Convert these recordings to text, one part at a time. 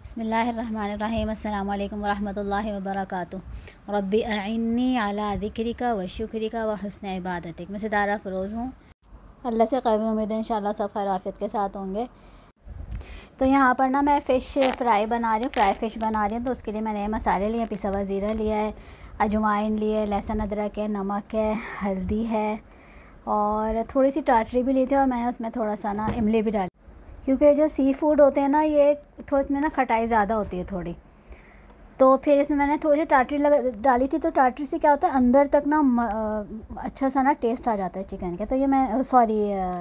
बिस्मिल्लाहिर्रहमानिर्रहीम अस्सलामु अलैकुम वरहमतुल्लाहि वबरकातुहू रब्बी अइन्नी अला ज़िक्रिका व शुक्रिका व हुस्न इबादतिक। मैं सितारा फ़रोज़ हूँ। अल्लाह से क़वी उम्मीद है इंशाअल्लाह सब खैर आफ़ियत के साथ होंगे। तो यहाँ पर ना मैं फ़िश फ्राई बना रही हूँ, फ्राई फ़िश बना रही हूँ। तो उसके लिए मैंने मसाले लिए, पिसा हुआ ज़ीरा लिया है, अजवाइन लिए, लहसुन अदरक है, नमक है, हल्दी है और थोड़ी सी टाटरी भी ली थी। और मैंने उसमें थोड़ा सा ना इमली भी डाली, क्योंकि जो सी फूड होते हैं ना ये थोड़ी इसमें ना खटाई ज़्यादा होती है थोड़ी। तो फिर इसमें मैंने थोड़ी सी टाटरी डाली थी। तो टाटरी से क्या होता है अंदर तक ना अच्छा सा ना टेस्ट आ जाता है चिकन के। तो ये मैं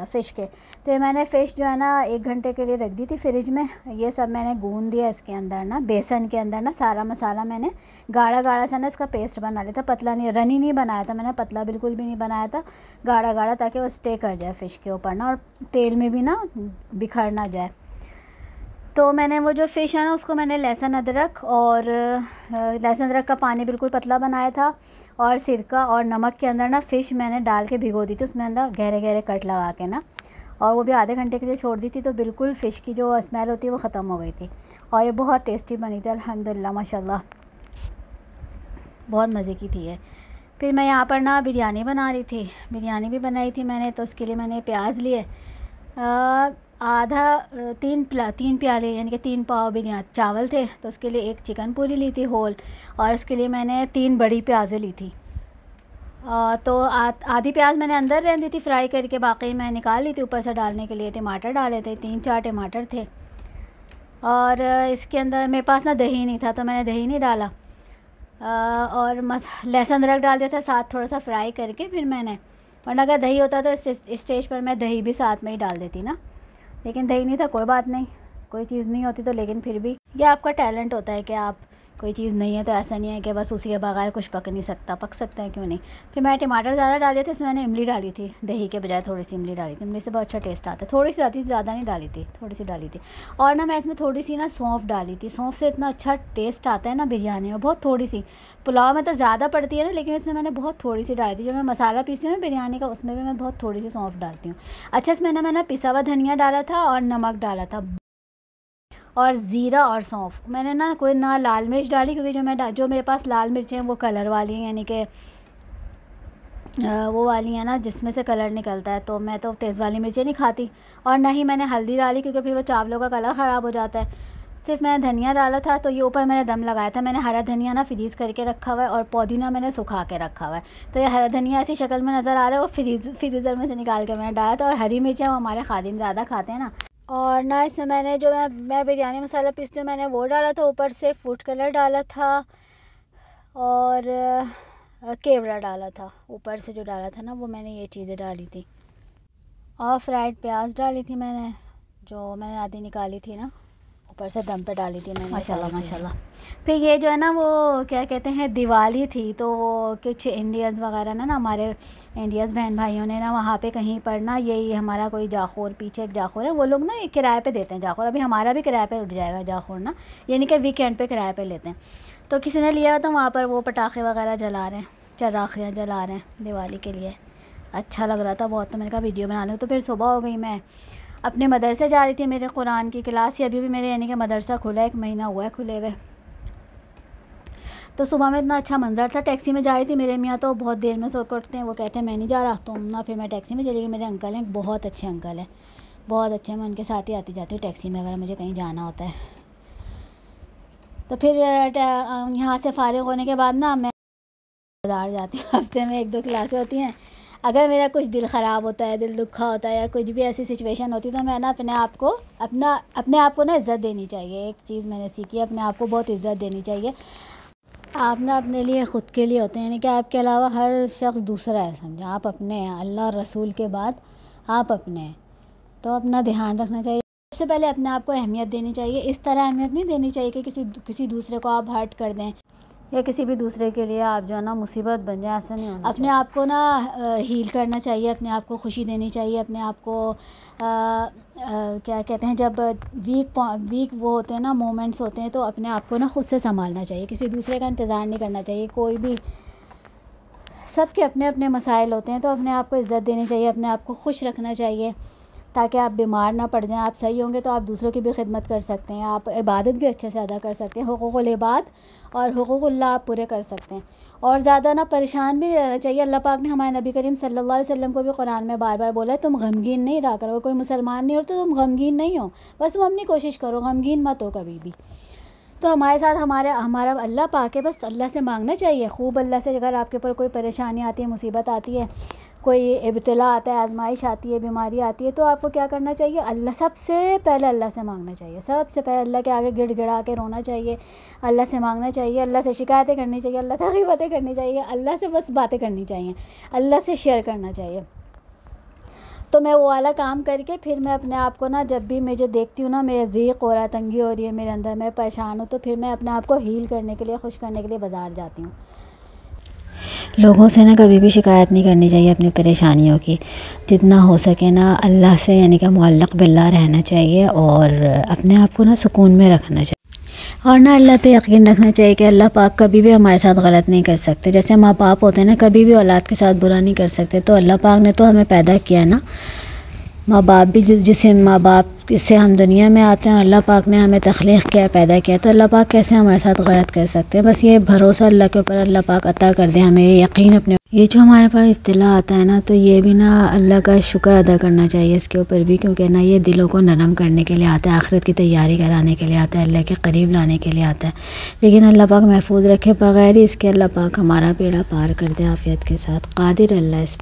फ़िश के, तो ये मैंने फ़िश जो है ना 1 घंटे के लिए रख दी थी फ्रिज में। ये सब मैंने गूंद दिया इसके अंदर ना, बेसन के अंदर ना सारा मसाला मैंने गाढ़ा गाढ़ा सा ना इसका पेस्ट बना लिया था। पतला नहीं, रनी नहीं बनाया था मैंने, पतला बिल्कुल भी नहीं बनाया था, गाढ़ा गाढ़ा, ताकि वो स्टे कर जाए फ़िश के ऊपर ना और तेल में भी ना बिखर ना जाए। तो मैंने वो जो फ़िश है ना उसको मैंने लहसुन अदरक का पानी बिल्कुल पतला बनाया था और सिरका और नमक के अंदर ना फ़िश मैंने डाल के भिगो दी थी उसमें अंदर गहरे गहरे कट लगा के ना, और वो भी आधे घंटे के लिए छोड़ दी थी। तो बिल्कुल फ़िश की जो स्मेल होती है वो ख़त्म हो गई थी और ये बहुत टेस्टी बनी थी अल्हम्दुलिल्लाह माशाल्लाह, बहुत मज़े की थी ये। फिर मैं यहाँ पर ना बिरयानी बना रही थी, बिरयानी भी बनाई थी मैंने। तो उसके लिए मैंने प्याज लिए, तीन प्याले यानी कि 3 पाव बिरयानी चावल थे। तो उसके लिए 1 चिकन पूरी ली थी होल, और उसके लिए मैंने 3 बड़ी प्याज़ें ली थी। तो आधी प्याज मैंने अंदर रहने दी थी फ्राई करके, बाकी मैं निकाल ली थी ऊपर से डालने के लिए। टमाटर डाले थे, 3-4 टमाटर थे। और इसके अंदर मेरे पास ना दही नहीं था तो मैंने दही नहीं डाला। और लहसुन अदरक डाल दिया था साथ थोड़ा सा फ्राई करके फिर मैंने, वरना अगर दही होता तो इस स्टेज पर मैं दही भी साथ में ही डाल देती ना, लेकिन दही नहीं था। कोई बात नहीं, कोई चीज़ नहीं होती तो, लेकिन फिर भी ये आपका टैलेंट होता है कि आप कोई चीज़ नहीं है तो ऐसा नहीं है कि बस उसी के बगैर कुछ पक नहीं सकता, पक सकता है क्यों नहीं। फिर मैं टमाटर ज़्यादा डाल दिए थे, इसमें मैंने इमली डाली थी, दही के बजाय थोड़ी सी इमली डाली थी। इमली से बहुत अच्छा टेस्ट आता है, थोड़ी सी ज़्यादा नहीं डाली थी, थोड़ी सी डाली थी। और ना मैं इसमें थोड़ी सी ना सौंफ डाली थी, सौंफ से इतना अच्छा टेस्ट आता है ना बिरयानी में, बहुत थोड़ी सी। पुलाव में तो ज़्यादा पड़ती है ना, लेकिन इसमें मैंने बहुत थोड़ी सी डाली थी। जब मैं मसाला पीसती हूँ ना बिरयानी का, उसमें भी मैं बहुत थोड़ी सी सौंफ डालती हूँ। अच्छा, इसमें मैंने पिसा हुआ धनिया डाला था और नमक डाला था और ज़ीरा और सौंफ। मैंने ना कोई ना लाल मिर्च डाली, क्योंकि जो मेरे पास लाल मिर्चें हैं वो कलर वाली हैं, यानी कि वो वाली हैं ना जिसमें से कलर निकलता है। तो मैं तो तेज़ वाली मिर्चें नहीं खाती। और ना ही मैंने हल्दी डाली, क्योंकि फिर वो चावलों का कलर ख़राब हो जाता है। सिर्फ मैंने धनिया डाला था। तो ये ऊपर मैंने दम लगाया था। मैंने हरा धनिया ना फ्रीज़ करके रखा हुआ है और पुदीना मैंने सुखा के रखा हुआ है। तो ये हरा धनिया ऐसी शक्ल में नज़र आ रहा है, वो फ्रीज़र में से निकाल के मैंने डाला था। और हरी मिर्चें वो हमारे खादिम ज़्यादा खाते हैं ना। और ना इसमें मैंने जो मैं बिरयानी मसाला पीसती हूँ मैंने वो डाला था, ऊपर से फूड कलर डाला था और केवड़ा डाला था। ऊपर से जो डाला था ना वो मैंने ये चीज़ें डाली थी। और फ्राइड प्याज डाली थी मैंने, जो मैंने आधी निकाली थी ना, ऊपर से दम पे डाली थी मैंने माशाल्लाह माशाल्लाह। फिर ये जो है ना वो क्या कहते हैं दिवाली थी, तो वो कुछ इंडियंस वगैरह ना हमारे इंडियंस बहन भाइयों ने ना वहाँ पे कहीं पर ना यही हमारा कोई जाखोर, पीछे एक जाखोर है, वो लोग ना किराए पे देते हैं जाखोर। अभी हमारा भी किराए पे उठ जाएगा जाखोर ना, यानी कि वीकेंड पे किराए पे लेते हैं। तो किसी ने लिया तो वहाँ पर वो पटाखे वगैरह जला रहे हैं, चराखियाँ जला रहे हैं दिवाली के लिए। अच्छा लग रहा था बहुत, तो मैंने कहा वीडियो बना लूँ। तो फिर सुबह हो गई, मैं अपने मदरसे जा रही थी, मेरे कुरान की क्लास। अभी भी मेरे यानी कि मदरसा खुला है, 1 महीना हुआ है खुले हुए। तो सुबह में इतना अच्छा मंजर था, टैक्सी में जा रही थी। मेरे मियाँ तो बहुत देर में सो कर उठते हैं, वो कहते हैं मैं नहीं जा रहा तो ना। फिर मैं टैक्सी में चली गई। मेरे अंकल हैं, बहुत अच्छे अंकल हैं, बहुत अच्छे। मैं उनके साथ ही आती जाती हूँ टैक्सी में अगर मुझे कहीं जाना होता है। तो फिर यहाँ से फ़ारिग होने के बाद ना मैं बाज़ार जाती हूँ। हफ्ते में 1-2 क्लासें होती हैं। अगर मेरा कुछ दिल ख़राब होता है, दिल दुखा होता है या कुछ भी ऐसी सिचुएशन होती है, तो मैं ना अपने आप को ना इज़्ज़त देनी चाहिए। एक चीज़ मैंने सीखी है, अपने आप को बहुत इज़्ज़त देनी चाहिए। आप ना अपने लिए ख़ुद के लिए होते हैं, यानी कि आपके अलावा हर शख्स दूसरा है, समझे। आप अपने हैं, अल्लाह रसूल के बाद आप अपने हैं। तो अपना ध्यान रखना चाहिए। सबसे पहले अपने आप को अहमियत देनी चाहिए। इस तरह अहमियत नहीं देनी चाहिए कि किसी दूसरे को आप हर्ट कर दें या किसी भी दूसरे के लिए आप जो है ना मुसीबत बन जाए, ऐसा नहीं होना। अपने आप को ना हील करना चाहिए, अपने आप को खुशी देनी चाहिए, अपने आप को क्या कहते हैं, जब वीक वो होते हैं ना मोमेंट्स होते हैं, तो अपने आप को ना खुद से संभालना चाहिए। किसी दूसरे का इंतज़ार नहीं करना चाहिए। कोई भी, सबके अपने अपने मसाइल होते हैं, तो अपने आप को इज़्ज़त देनी चाहिए, अपने आप को खुश रखना चाहिए। ताकि आप बीमार ना पड़ जाएं। आप सही होंगे तो आप दूसरों की भी खिदमत कर सकते हैं, आप इबादत भी अच्छे से अदा कर सकते हैं, हुकूकुल इबाद और हुकूकुल्लाह आप पूरे कर सकते हैं। और ज़्यादा ना परेशान भी नहीं रहना चाहिए। अल्लाह पाक ने हमारे नबी करीम सल्लल्लाहु अलैहि वसल्लम को भी कुरान में बार बार बोला है, तुम गमगीन नहीं रहा करो। कोई मुसलमान नहीं हो तो तुम गमगीन नहीं हो, बस तुम अपनी कोशिश करो, गमगीन मत हो कभी भी। तो हमारे साथ हमारा अल्लाह पाक है, बस अल्लाह से मांगना चाहिए खूब अल्लाह से। अगर आपके ऊपर कोई परेशानी आती है, मुसीबत आती है, कोई इब्तिला आता है, आजमाइश आती है, बीमारी आती है, तो आपको क्या करना चाहिए? अल्लाह सबसे पहले अल्लाह से मांगना चाहिए। सबसे पहले अल्लाह के आगे गिड़गिड़ा के रोना चाहिए, अल्लाह से मांगना चाहिए, अल्लाह से शिकायतें करनी चाहिए, अल्लाह से ग़ीबतें करनी चाहिए, अल्लाह से बस बातें करनी चाहिए, अल्लाह से शेयर करना चाहिए। तो मैं वो वाला काम करके फिर मैं अपने आप को ना, जब भी मुझे देखती हूँ ना मेरा ज़ीक़ हो रहा है, तंगी हो रही है मेरे अंदर, मैं परेशान हूँ, तो फिर मैं अपने आप को हील करने के लिए, खुश करने के लिए बाज़ार जाती हूँ। लोगों से ना कभी भी शिकायत नहीं करनी चाहिए अपनी परेशानियों की। जितना हो सके ना अल्लाह से यानी कि मुअल्लक़ बिल्लाह रहना चाहिए और अपने आप को ना सुकून में रखना चाहिए। और ना अल्लाह पे यकीन रखना चाहिए कि अल्लाह पाक कभी भी हमारे साथ गलत नहीं कर सकते। जैसे माँ बाप होते हैं ना, कभी भी औलाद के साथ बुरा नहीं कर सकते। तो अल्लाह पाक ने तो हमें पैदा किया ना, माँ बाप भी जिसे माँ बाप से हम दुनिया में आते हैं, अल्लाह पाक ने हमें तख्लीक़ किया, पैदा किया, तो अल्लाह पाक कैसे हमारे साथ गलत कर सकते हैं। बस ये भरोसा अल्लाह के ऊपर अल्लाह पाक अता कर दे हमें, ये यकीन अपने। ये जो हमारे पास इब्तिला आता है ना, तो ये भी ना अल्लाह का शुक्र अदा करना चाहिए इसके ऊपर भी, क्योंकि ना ये दिलों को नरम करने के लिए आता है, आखिरत की तैयारी कराने के लिए आता है, अल्लाह के करीब लाने के लिए आता है। लेकिन अल्लाह पाक महफूज रखे, बग़ैर ही इसके अल्लाह पाक हमारा बेड़ा पार कर दे आफ़ियत के साथ, क़ादिर अल्लाह इस।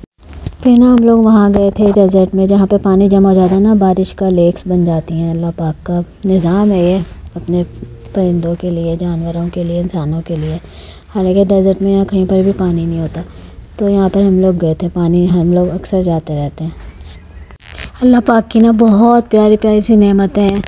फिर ना हम लोग वहाँ गए थे डेज़र्ट में, जहाँ पे पानी जमा हो जाता है ना, बारिश का लेक्स बन जाती हैं। अल्लाह पाक का निज़ाम है ये अपने परिंदों के लिए, जानवरों के लिए, इंसानों के लिए। हालांकि डेज़र्ट में यहाँ कहीं पर भी पानी नहीं होता, तो यहाँ पर हम लोग गए थे। पानी हम लोग अक्सर जाते रहते हैं। अल्लाह पाक की ना बहुत प्यारी प्यारी सी नेमतें हैं।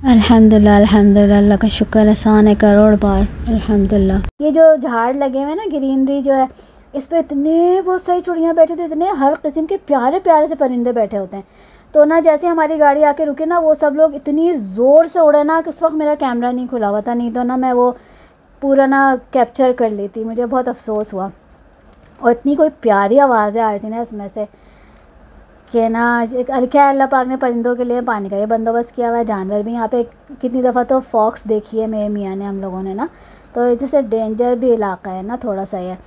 अल्हम्दुलिल्लाह, अल्हम्दुलिल्लाह, अल्लाह का शुक्र, एहसान है करोड़ बार, अल्हम्दुलिल्लाह। ये जो झाड़ लगे हुए हैं ना, ग्रीनरी जो है, इस पे इतने बहुत सारी चिड़ियाँ बैठी थी, इतने हर किस्म के प्यारे प्यारे से परिंदे बैठे होते हैं। तो ना जैसे हमारी गाड़ी आके रुकी ना, वो सब लोग इतनी ज़ोर से उड़े ना कि उस वक्त मेरा कैमरा नहीं खुला हुआ था, नहीं तो ना मैं वो पूरा ना कैप्चर कर लेती। मुझे बहुत अफसोस हुआ। और इतनी कोई प्यारी आवाज़ें आ रही थी ना इसमें से कि ना, क्या अल्लाह पाक ने परिंदों के लिए पानी का ये बंदोबस्त किया हुआ है। जानवर भी यहाँ पे कितनी दफ़ा तो फॉक्स देखी है मेरे मियाँ ने, हम लोगों ने ना, तो जैसे डेंजर भी इलाका है ना थोड़ा सा है,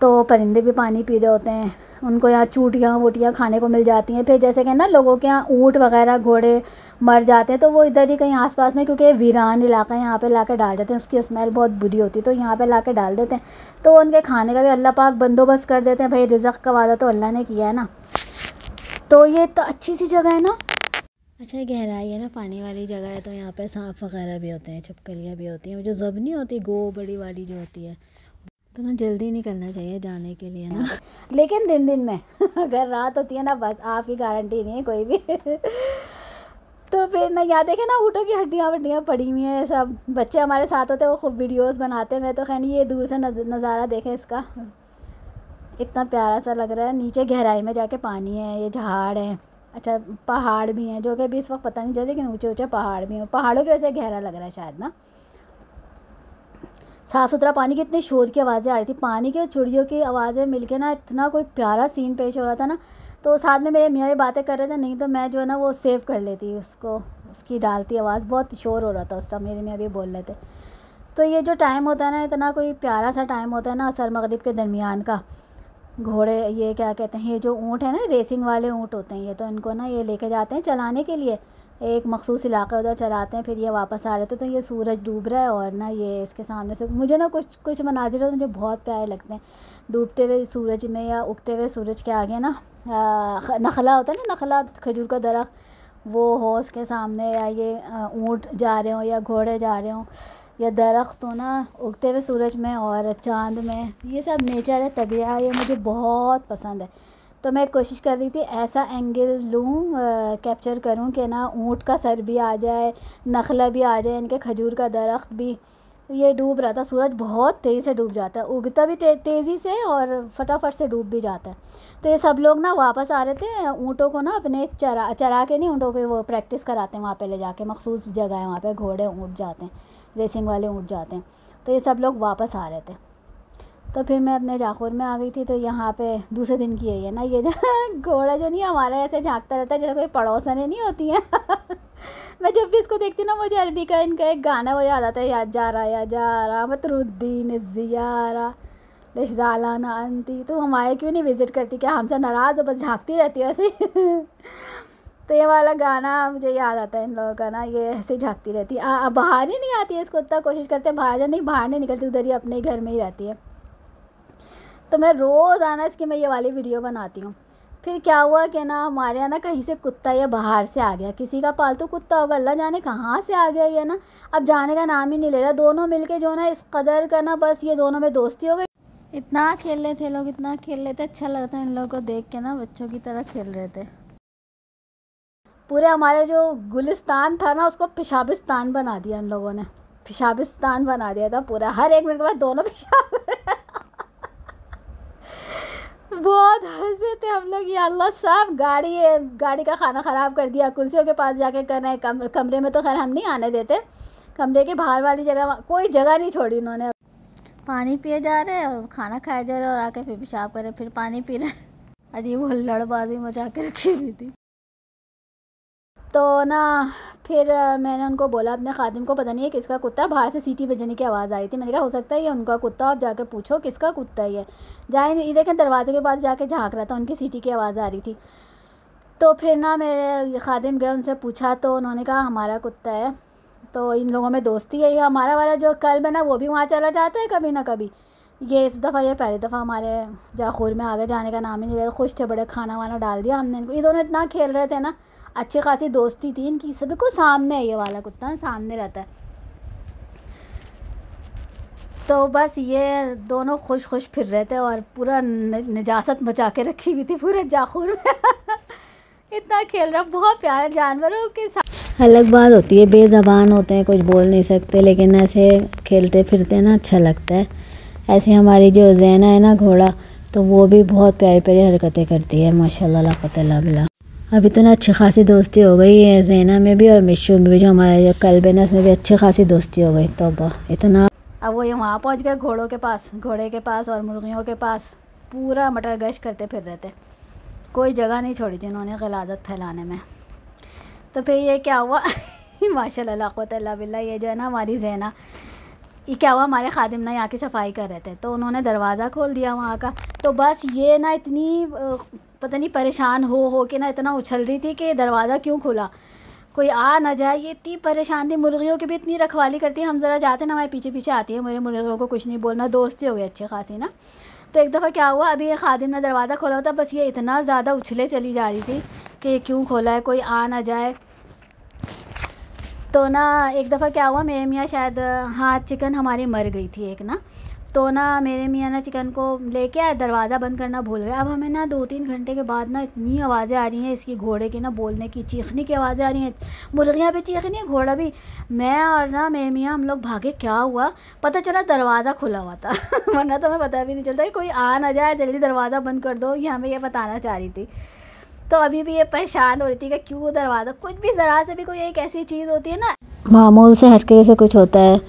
तो परिंदे भी पानी पी रहे होते हैं। उनको यहाँ चूटियाँ वूटियाँ खाने को मिल जाती हैं। फिर जैसे कि ना लोगों के यहाँ ऊँट वगैरह घोड़े मर जाते हैं, तो वो इधर ही कहीं आसपास में, क्योंकि वीरान इलाका है, यहाँ पे ला के डाल देते हैं। उसकी स्मेल बहुत बुरी होती है, तो यहाँ पे ला के डाल देते हैं। तो उनके खाने का भी अल्लाह पाक बंदोबस्त कर देते हैं। भाई रिज़्क़ का वादा तो अल्लाह ने किया है ना, तो ये तो अच्छी सी जगह है ना। अच्छा गहराई है ना, पानी वाली जगह है, तो यहाँ पे सांप वगैरह भी होते हैं, छिपकलियाँ भी होती हैं। जो ज़ब नहीं होती, गो बड़ी वाली जो होती है, तो ना जल्दी निकलना चाहिए जाने के लिए ना। लेकिन दिन में अगर रात होती है ना, बस आपकी गारंटी नहीं है कोई भी। तो फिर ना यहाँ देखे ना, ऊँटों की हड्डियाँ वड्डियाँ पड़ी हुई हैं। सब बच्चे हमारे साथ होते हैं, वो खूब वीडियोस बनाते हैं। मैं तो खैर ये दूर से नज़ारा देखें इसका, इतना प्यारा सा लग रहा है। नीचे गहराई में जाके पानी है, ये झाड़ है, अच्छा पहाड़ भी हैं, जो कि अभी इस वक्त पता नहीं चले, लेकिन ऊँचे ऊँचे पहाड़ भी हैं। पहाड़ों की वजह से गहरा लग रहा है शायद ना। साफ़ सुथरा पानी की इतनी शोर की आवाज़ें आ रही थी, पानी की और चिड़ियों की आवाज़ें मिलके ना इतना कोई प्यारा सीन पेश हो रहा था ना। तो साथ में मेरे मियाँ भी बातें कर रहे थे, नहीं तो मैं जो है ना वो सेव कर लेती उसको, उसकी डालती आवाज़। बहुत शोर हो रहा था उस टाइम, मेरे मियाँ भी बोल रहे थे। तो ये जो टाइम होता है ना, इतना कोई प्यारा सा टाइम होता है ना, असर मगरिब के दरमियान का। घोड़े, ये क्या कहते हैं, ये जो ऊँट है ना, रेसिंग वाले ऊँट होते हैं ये, तो इनको ना ये लेके जाते हैं चलाने के लिए, एक मखसूस इलाका उधर चलाते हैं, फिर ये वापस आ रहे थे। तो ये सूरज डूब रहा है और ना ये इसके सामने से मुझे ना कुछ मनाजिर मुझे बहुत प्यारे लगते हैं। डूबते हुए सूरज में या उगते हुए सूरज के आगे ना नखला होता है ना, नखला खजूर का दरख्त, वो हो उसके सामने, या ये ऊँट जा रहे हों या घोड़े जा रहे हों या दरख्त हो ना उगते हुए सूरज में और चाँद में, ये सब नेचर है, तबीयत, ये मुझे बहुत पसंद है। तो मैं कोशिश कर रही थी ऐसा एंगल लूँ, कैप्चर करूँ कि ना ऊँट का सर भी आ जाए, नखला भी आ जाए, इनके खजूर का दरख्त भी। ये डूब रहा था, सूरज बहुत तेज़ी से डूब जाता है, उगता भी तेज़ी से और फटाफट से डूब भी जाता है। तो ये सब लोग ना वापस आ रहे थे, ऊँटों को ना अपने चरा के नहीं, ऊँटों को वो प्रैक्टिस कराते हैं वहाँ पे ले जाके, मखसूस जगह है वहाँ पे घोड़े ऊँट जाते हैं, रेसिंग वाले ऊँट जाते हैं। तो ये सब लोग वापस आ रहे थे। तो फिर मैं अपने जाखुर में आ गई थी। तो यहाँ पे दूसरे दिन की है ये ना, ये जो घोड़ा जो नहीं हमारा ऐसे झांकता रहता है जैसे कोई पड़ोसने नहीं होती हैं। मैं जब भी इसको देखती हूँ ना मुझे अरबी का इनका एक गाना वो याद आता है, याद जा रहा मतरुद्दीन ज़ियारा लिज़ालाना अंती। तो हम आए क्यों नहीं विज़िट करती, क्या हमसे नाराज़ हो, बस झांकती रहती है ऐसे ही। तो ये वाला गाना मुझे याद आता है इन लोगों का ना, ये ऐसे ही झांकती रहती है। बाहर ही नहीं आती है, इसको इतना कोशिश करते हैं बाहर नहीं निकलती, उधर ही अपने घर में ही रहती है। तो मैं रोज़ आना इसकी मैं ये वाली वीडियो बनाती हूँ। फिर क्या हुआ कि ना हमारे यहाँ ना कहीं से कुत्ता ये बाहर से आ गया, किसी का पालतू कुत्ता होगा, अल्लाह जाने कहाँ से आ गया ये ना, अब जाने का नाम ही नहीं ले रहा। दोनों मिलके जो ना इस कदर का ना बस ये दोनों में दोस्ती हो गई। इतना खेल रहे थे लोग, इतना खेल रहे थे, अच्छा लग रहा था इन लोगों को देख के ना, बच्चों की तरह खेल रहे थे। पूरे हमारे जो गुलिस्तान था ना उसको पेशाबिस्तान बना दिया इन लोगों ने, पेशाबिस्तान बना दिया था पूरा। हर 1 मिनट के बाद दोनों पेशाब बहुत हंसे थे हम लोग, या अल्लाह साहब गाड़ी का खाना ख़राब कर दिया, कुर्सियों के पास जाके कर रहे हैं। कमरे में तो खैर हम नहीं आने देते, कमरे के बाहर वाली जगह कोई जगह नहीं छोड़ी उन्होंने। पानी पिए जा रहे और खाना खाए जा रहे और आके फिर पेशाब करे, फिर पानी पी रहे। अजीब हुल्लड़बाजी मचा के रखी हुई थी। तो ना फिर मैंने उनको बोला अपने खादिम को, पता नहीं है किसका कुत्ता है, बाहर से सीटी बजने की आवाज़ आ रही थी। मैंने कहा हो सकता है ये उनका कुत्ता, आप जाके पूछो किसका कुत्ता है ये। जाए नहीं देखें, दरवाजे के पास जाके झांक रहा था, उनकी सीटी की आवाज़ आ रही थी। तो फिर ना मेरे खादिम गए, उनसे पूछा तो उन्होंने कहा हमारा कुत्ता है। तो इन लोगों में दोस्ती है, ये हमारा वाला जो कल्ब है ना वो भी वहाँ चला जाता है कभी ना कभी। ये इस दफ़ा ये पहली दफ़ा हमारे जाखुर में आगे जाने का नाम ही नहीं लिया। खुश थे बड़े, खाना वाना डाल दिया हमने इनको। ये दोनों इतना खेल रहे थे ना, अच्छी खासी दोस्ती थी इनकी। सभी को सामने है, ये वाला कुत्ता सामने रहता है। तो बस ये दोनों खुश फिर रहे थे और पूरा निजात मचा के रखी हुई थी पूरे जाखुर में। इतना खेल रहा, बहुत प्यारे जानवरों के साथ। अलग बात होती है, बेज़बान होते हैं, कुछ बोल नहीं सकते, लेकिन ऐसे खेलते फिरते ना अच्छा लगता है। ऐसे हमारी जो ज़ैना है ना घोड़ा, तो वो भी बहुत प्यारी प्यारी हरकतें करती है माशाल्लाह ला क़ुव्वता इल्ला बिल्लाह। अभी तो ना अच्छी खासी दोस्ती हो गई है ज़ैना में भी और मिशू में भी, जो हमारा जो कल्ब है ना उसमें भी अच्छी खासी दोस्ती हो गई। तो इतना अब वो ये वहाँ पहुँच गए घोड़े के पास और मुर्गियों के पास, पूरा मटर गश्त करते फिर रहे थे, कोई जगह नहीं छोड़ी थी उन्होंने ग़लाज़त फैलाने में। तो फिर ये क्या हुआ माशाल्लाह ला क़ुव्वता इल्ला बिल्लाह, ये जो है ना हमारी ज़ैना, ये क्या हुआ हमारे खादिम ना यहाँ की सफाई कर रहे थे, तो उन्होंने दरवाज़ा खोल दिया वहाँ का। तो बस ये ना इतनी पता नहीं परेशान हो के ना इतना उछल रही थी कि दरवाज़ा क्यों खुला, कोई आ ना जाए, ये इतनी परेशान थी। मुर्गियों की भी इतनी रखवाली करती है, हम ज़रा जाते ना हमारे पीछे पीछे आती है, मेरे मुर्गियों को कुछ नहीं बोलना, दोस्ती हो गई अच्छी खासी ना। तो एक दफ़ा क्या हुआ, अभी ये खादिम ने दरवाज़ा खोला होता, बस ये इतना ज़्यादा उछले चली जा रही थी कि ये क्यों खोला है, कोई आ ना जाए। तो ना एक दफ़ा क्या हुआ, मेरे मियाँ शायद हाँ चिकन हमारी मर गई थी एक ना, तो ना मेरे मियाँ ना चिकन को लेके आए, दरवाज़ा बंद करना भूल गए। अब हमें ना 2-3 घंटे के बाद ना इतनी आवाज़ें आ रही हैं इसकी, घोड़े की ना बोलने की, चीखने की आवाज़ें आ रही हैं, मुर्गियाँ भी चीख रही हैं, घोड़ा भी। मैं और ना मेरे मियाँ हम लोग भागे, क्या हुआ पता चला दरवाज़ा खुला हुआ था। वरना तो हमें पता भी नहीं चलता कि कोई आ ना जाए, जल्दी दरवाज़ा बंद कर दो, ये हमें ये बताना चाह रही थी। तो अभी भी ये परेशान हो रही थी कि क्यों दरवाज़ा, कुछ भी ज़रा से भी कोई एक ऐसी चीज़ होती है ना मामूल से हटके जैसे कुछ होता है,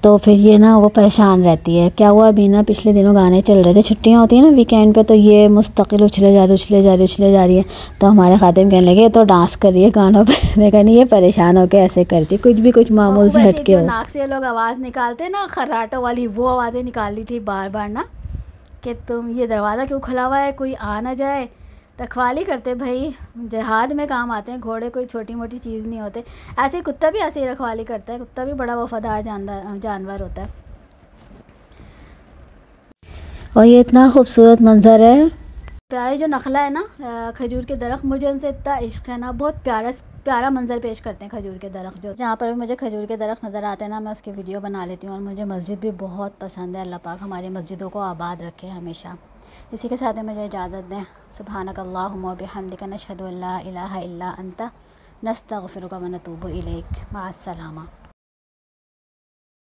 तो फिर ये ना वो परेशान रहती है। क्या हुआ अभी ना, पिछले दिनों गाने चल रहे थे, छुट्टियां होती हैं ना वीकेंड पे, तो ये मुस्तकिल उछले जा रही है। तो हमारे खादिम कहने लगे तो डांस कर रही है गानों पे। मैं कहनी ये परेशान होकर ऐसे करती, कुछ मामूल से हटके हो। नाक से लोग आवाज़ निकालते ना खर्राटों वाली, वो आवाज़ें निकाल ली थी बार बार ना, कि तुम ये दरवाज़ा क्यों खुला हुआ है, कोई आ ना जाए। रखवाली करते भाई, जिहाद में काम आते हैं घोड़े, कोई छोटी मोटी चीज़ नहीं होते। ऐसे ही कुत्ता भी ऐसे ही रखवाली करता है, कुत्ता भी बड़ा वफादार जानवर होता है। और ये इतना खूबसूरत मंजर है, प्यारी जो नखला है ना खजूर के दरख्त, मुझे उनसे इतना इश्क है ना, बहुत प्यारा मंजर पेश करते हैं खजूर के दरख्त। जो जहाँ पर भी मुझे खजूर के दरख्त नज़र आते हैं ना, मैं उसकी वीडियो बना लेती हूँ। और मुझे मस्जिद भी बहुत पसंद है, अल्लाह पाक हमारी मस्जिदों को आबाद रखे हमेशा। इसी के साथ ही मुझे इजाज़त दें। सुब्हानक अल्लाहुम्मा व बिहम्दिका नशहदु अल्ला इलाहा इल्ला अंता नस्तगफिरुका व नतूबु इलैक। माअस्सलामा।